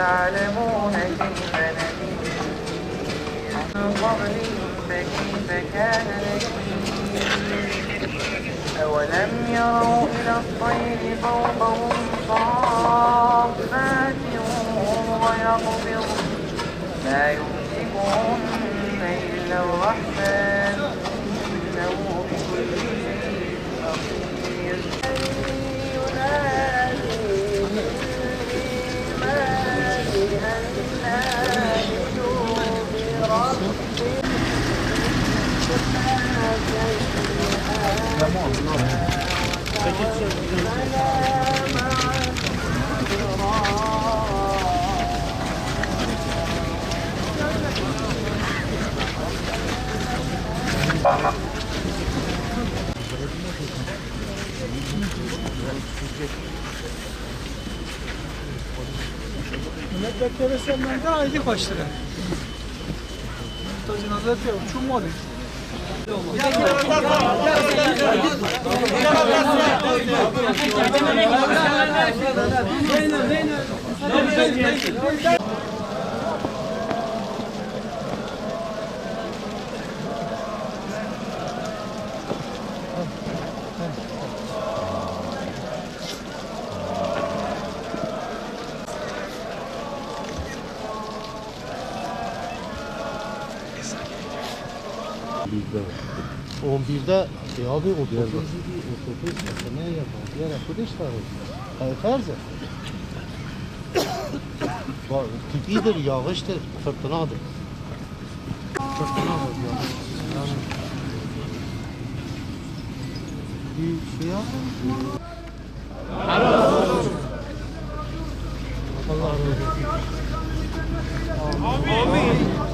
تعلمون كيف نذير من قبلهم فكيف كان نذير أولم يروا إلى الطير فوقهم صافات ويقبض ما يمسكهن إلا الرحمن إنه بكل شيء بصير Milletvekili senden aylık kaç lira? Tacın hazırlığı yok. Çum mu Bizde 11'de abi otobüs ne yapalım? Diğer arkadaş var. Ferze. Bak tipidir, yağıştır, fırtınadır. Fırtınadır ya. Yani bir şey yapalım. Allah razı olsun. Amin.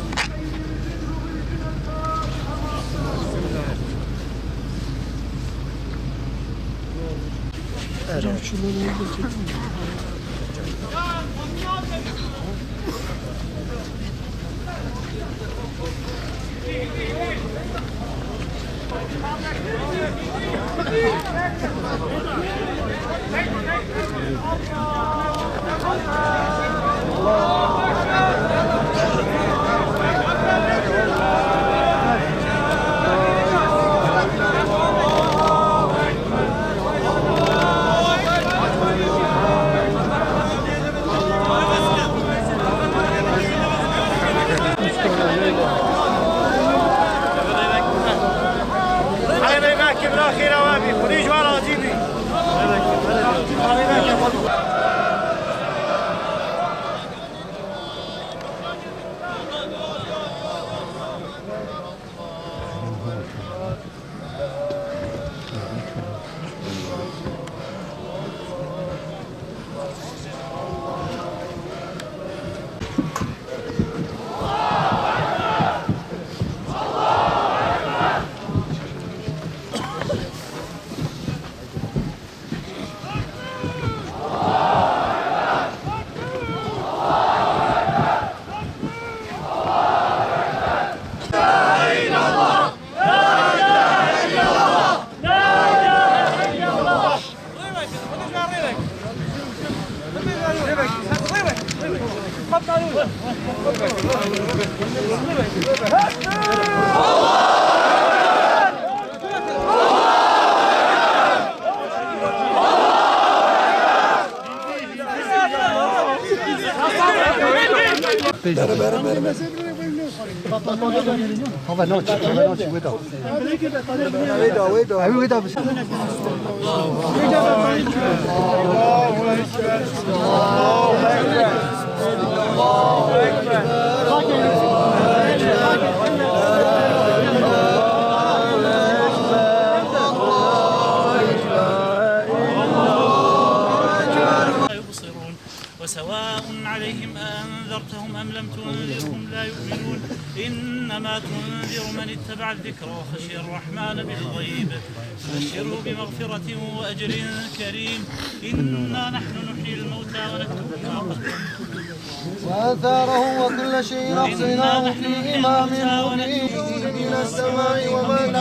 وسواء عليهم أنذرتهم أم لم تنذرهم لا يؤمنون إنما تنذر من اتبع الذكر وخشي الرحمن بالغيب فبشره بمغفرة وأجر كريم إنا نحن نحيي الموتى ونكتب ما قدموا وآثاره وكل شيء أحصيناه في إمام مبين إلى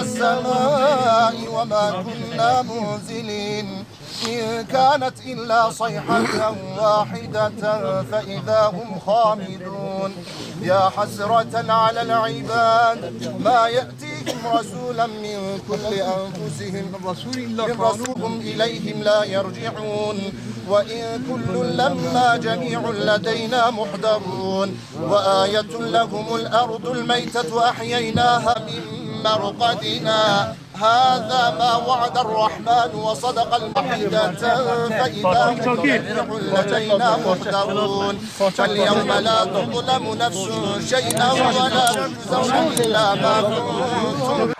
السماء وما كنا منزلين إن كانت إلا صيحة واحدة فإذا هم خامدون يا حسرة على العباد ما يأتيهم رسولا من كل أنفسهم من رسولهم إليهم لا يرجعون وإن كل لما جميع لدينا محضرون وآية لهم الأرض الميتة أحييناها من مرقدنا هذا ما وعد الرحمن وصدق المحيدة فإذا هم جميع لدينا محضرون فاليوم لا تظلم نفس شيئا ولا تجزون إلا ما كنتم